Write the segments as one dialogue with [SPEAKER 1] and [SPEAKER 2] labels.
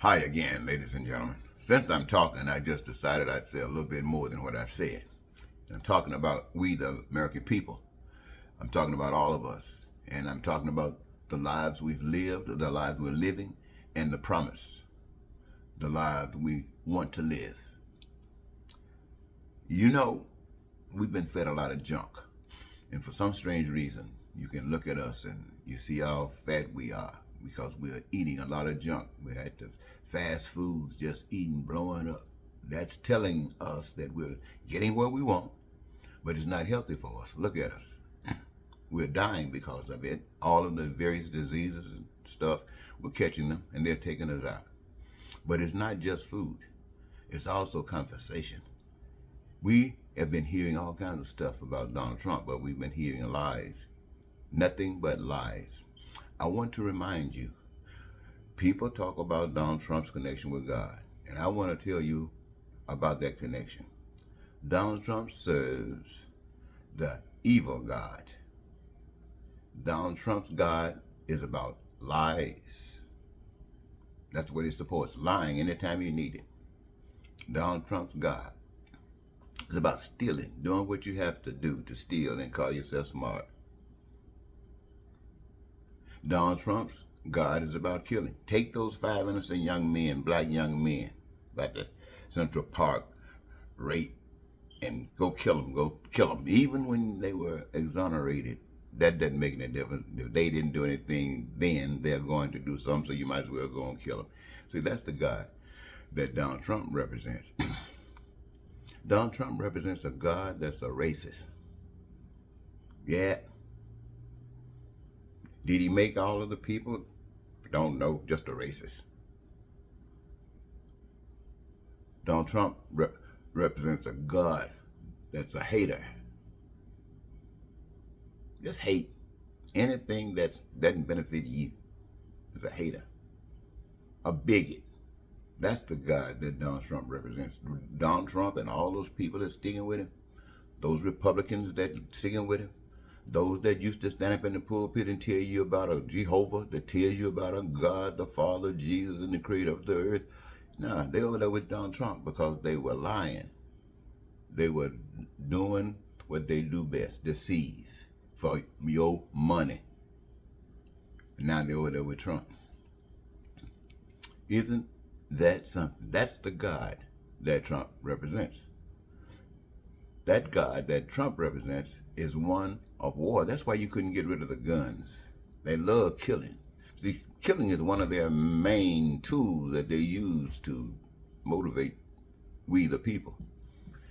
[SPEAKER 1] Hi again, ladies and gentlemen. Since I'm talking, I just decided I'd say a little bit more than what I've said. I'm talking about we, the American people. I'm talking about all of us. And I'm talking about the lives we've lived, the lives we're living, and the promise, the lives we want to live. You know, we've been fed a lot of junk. And for some strange reason, you can look at us and you see how fat we are because we're eating a lot of junk. We're at the fast foods, just eating, blowing up. That's telling us that we're getting what we want, but it's not healthy for us. Look at us. We're dying because of it. All of the various diseases and stuff, we're catching them and they're taking us out. But it's not just food. It's also conversation. We have been hearing all kinds of stuff about Donald Trump, but we've been hearing lies. Nothing but lies. I want to remind you, people talk about Donald Trump's connection with God, and I want to tell you about that connection. Donald Trump serves the evil God. Donald Trump's God is about lies. That's what he supports, lying anytime you need it. Donald Trump's God is about stealing, doing what you have to do to steal and call yourself smart. Donald Trump's God is about killing. Take those 5 innocent young men, black young men, back to Central Park, rape, and go kill them. Even when they were exonerated, that doesn't make any difference. If they didn't do anything then, they're going to do something, so you might as well go and kill them. See, that's the God that Donald Trump represents. Donald Trump represents a God that's a racist. Yeah. Did he make all of the people? Don't know, just a racist. Donald Trump represents a God that's a hater. Just hate. Anything that doesn't benefit you is a hater. A bigot. That's the God that Donald Trump represents. Donald Trump and all those people that sticking with him, those Republicans that sticking with him, those that used to stand up in the pulpit and tell you about a Jehovah, that tells you about a God, the Father, Jesus, and the Creator of the earth. Nah, they over there with Donald Trump because they were lying. They were doing what they do best, deceive for your money. Now they're over there with Trump. Isn't that something? That's the God that Trump represents. That God that Trump represents is one of war. That's why you couldn't get rid of the guns. They love killing. See, killing is one of their main tools that they use to motivate we the people.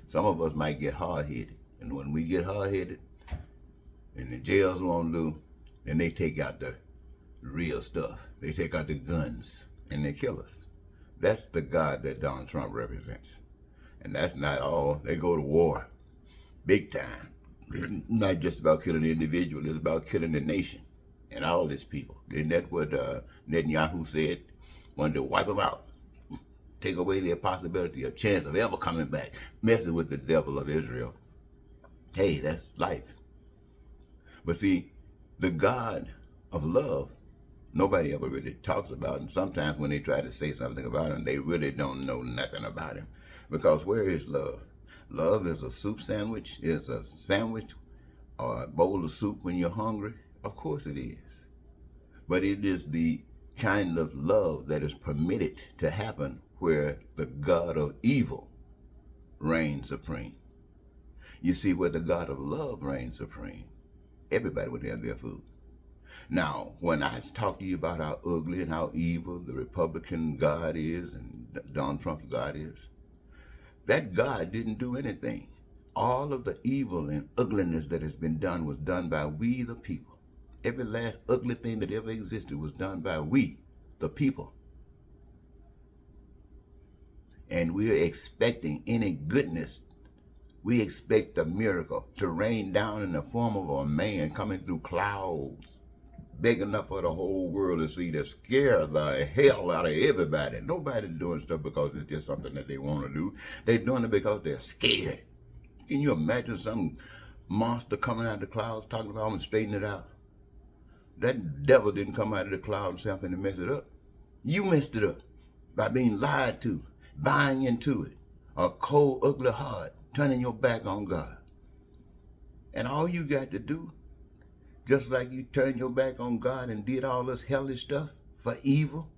[SPEAKER 1] Some of us might get hard-headed. And when we get hard-headed and the jails won't do, then they take out the real stuff. They take out the guns and they kill us. That's the God that Donald Trump represents. And that's not all. They go to war. Big time. It's not just about killing the individual, it's about killing the nation and all its people. Isn't that what Netanyahu said? Wanted to wipe them out. Take away their possibility, a chance of ever coming back, messing with the devil of Israel. Hey, that's life. But see, the God of love, nobody ever really talks about. And sometimes when they try to say something about him, they really don't know nothing about him. Because where is love? Love is a soup sandwich, is a sandwich or a bowl of soup when you're hungry. Of course it is. But it is the kind of love that is permitted to happen where the God of evil reigns supreme. You see, where the God of love reigns supreme, everybody would have their food. Now, when I talk to you about how ugly and how evil the Republican God is and Donald Trump's God is, that God didn't do anything. All of the evil and ugliness that has been done was done by we the people. Every last ugly thing that ever existed was done by we the people. And we're expecting any goodness. We expect a miracle to rain down in the form of a man coming through clouds, big enough for the whole world to see, to scare the hell out of everybody. Nobody's doing stuff because it's just something that they want to do. They're doing it because they're scared. Can you imagine some monster coming out of the clouds talking about, I'm going to straighten it out? That devil didn't come out of the cloud and say, I'm going to mess it up. You messed it up. by being lied to, buying into it, a cold, ugly heart, turning your back on God. And all you got to do, just like you turned your back on God and did all this hellish stuff for evil,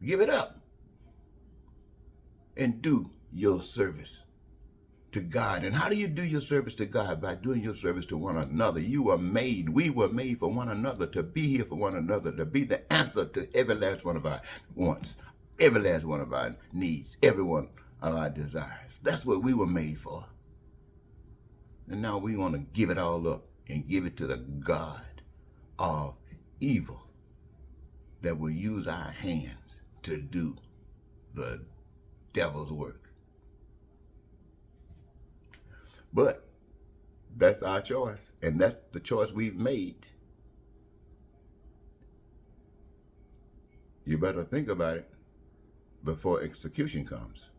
[SPEAKER 1] give it up and do your service to God. And how do you do your service to God? By doing your service to one another. We were made for one another, to be here for one another, to be the answer to every last one of our wants, every last one of our needs, every one of our desires. That's what we were made for. And now we want to give it all up and give it to the God of evil that will use our hands to do the devil's work. But that's our choice, and that's the choice we've made. You better think about it before execution comes.